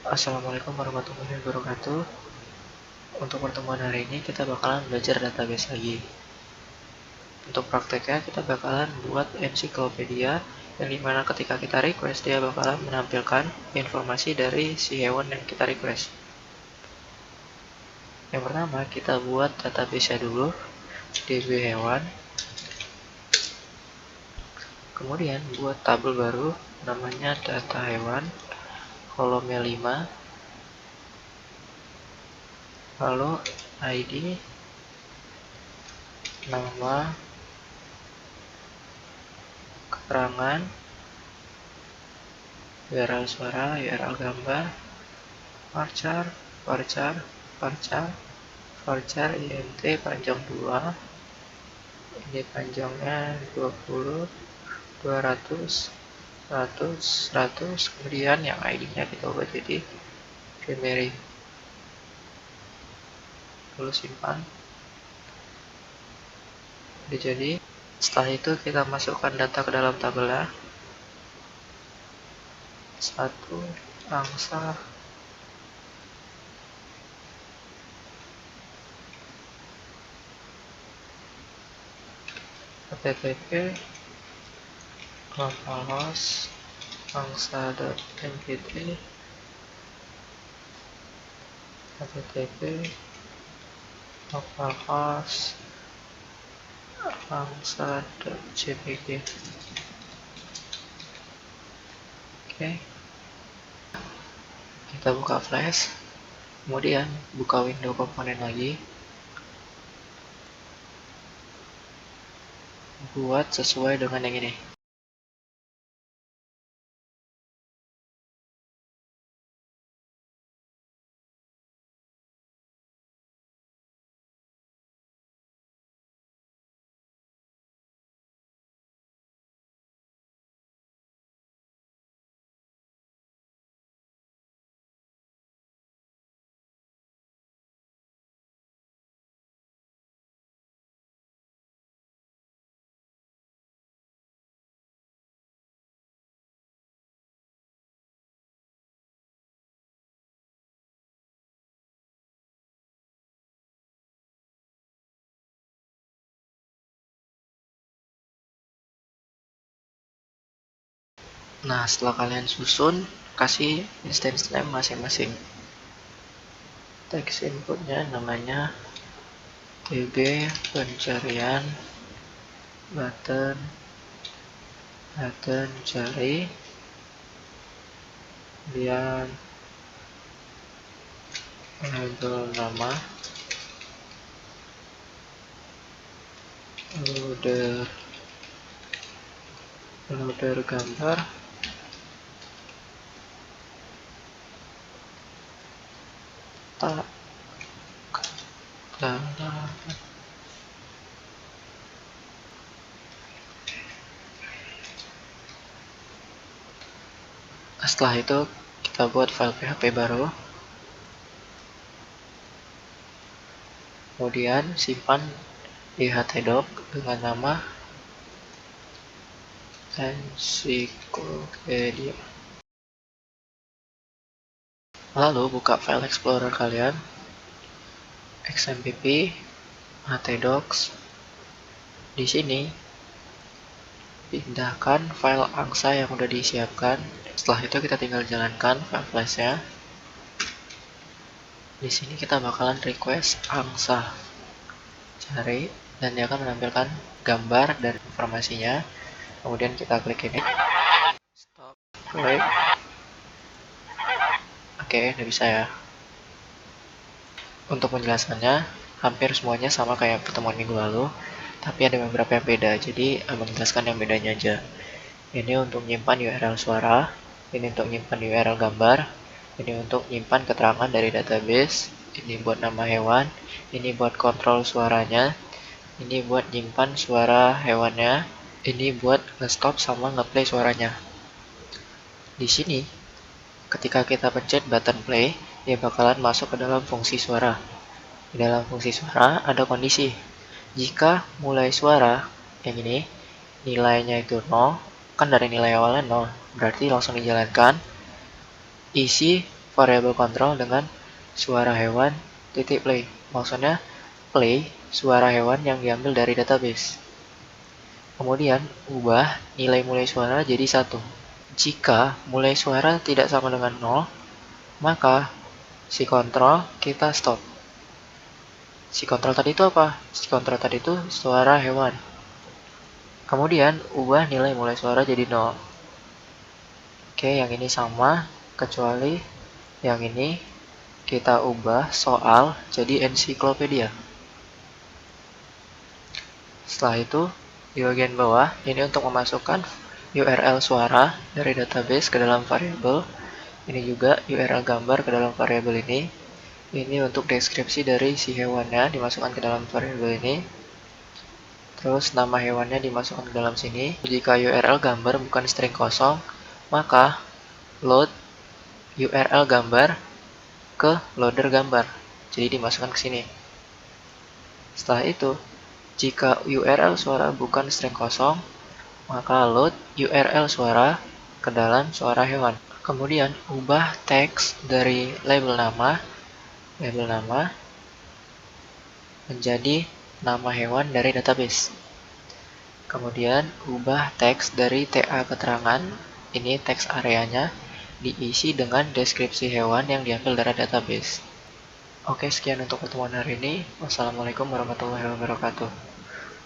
Assalamualaikum warahmatullahi wabarakatuh. Untuk pertemuan hari ini kita bakalan belajar database lagi. Untuk prakteknya kita bakalan buat ensiklopedia yang dimana ketika kita request dia bakalan menampilkan informasi dari si hewan yang kita request. Yang pertama kita buat database-nya dulu, db hewan. Kemudian buat tabel baru namanya data hewan, kolomnya 5. Lalu ID, nama, keterangan, URL suara, URL gambar, varchar, int panjang 2, ini panjangnya 20, 200, 100, kemudian yang ID-nya kita ubah jadi primary. Lalu simpan. Udah jadi. Setelah itu kita masukkan data ke dalam tabelnya. 1 angsa http localhost angsa.mpt http localhost angsa.jpg. Oke, kita buka flash, kemudian buka window komponen lagi, buat sesuai dengan yang ini. Nah, setelah kalian susun, kasih instance name masing-masing. Teks inputnya namanya tb pencarian button cari, kemudian label nama, loader gambar, tak dalam. Setelah itu kita buat file PHP baru, kemudian simpan di htdoc dengan nama ensiklopedia. Lalu buka file explorer kalian, xmpp, htdocs. Di sini pindahkan file angsa yang udah disiapkan. Setelah itu kita tinggal jalankan file flashnya. Di sini kita bakalan request angsa cari dan dia akan menampilkan gambar dan informasinya. Kemudian kita klik ini, stop, klik. Oke, udah bisa ya. Untuk penjelasannya hampir semuanya sama kayak pertemuan minggu lalu, tapi ada beberapa yang beda, jadi abang jelaskan yang bedanya aja. Ini untuk nyimpan URL suara, ini untuk nyimpan URL gambar, ini untuk nyimpan keterangan dari database, ini buat nama hewan, ini buat kontrol suaranya, ini buat nyimpan suara hewannya, ini buat nge-stop sama nge-play suaranya. Di sini, ketika kita pencet button play, dia bakalan masuk ke dalam fungsi suara. Di dalam fungsi suara ada kondisi. Jika mulai suara yang ini nilainya itu 0, kan dari nilai awalnya 0, berarti langsung dijalankan. Isi variabel kontrol dengan suara hewan titik play. Maksudnya play suara hewan yang diambil dari database. Kemudian ubah nilai mulai suara jadi 1. Jika mulai suara tidak sama dengan 0, maka si kontrol kita stop. Si kontrol tadi itu apa? Si kontrol tadi itu suara hewan. Kemudian ubah nilai mulai suara jadi 0. Oke, yang ini sama, kecuali yang ini kita ubah soal jadi ensiklopedia. Setelah itu, di bagian bawah, ini untuk memasukkan URL suara dari database ke dalam variabel. Ini juga URL gambar ke dalam variabel ini. Ini untuk deskripsi dari si hewannya dimasukkan ke dalam variabel ini. Terus nama hewannya dimasukkan ke dalam sini. Jika URL gambar bukan string kosong, maka load URL gambar ke loader gambar. Jadi dimasukkan ke sini. Setelah itu, jika URL suara bukan string kosong, maka load URL suara ke dalam suara hewan. Kemudian ubah teks dari label nama menjadi nama hewan dari database. Kemudian ubah teks dari TA keterangan, ini teks areanya, diisi dengan deskripsi hewan yang diambil dari database. Oke, sekian untuk pertemuan hari ini. Wassalamualaikum warahmatullahi wabarakatuh.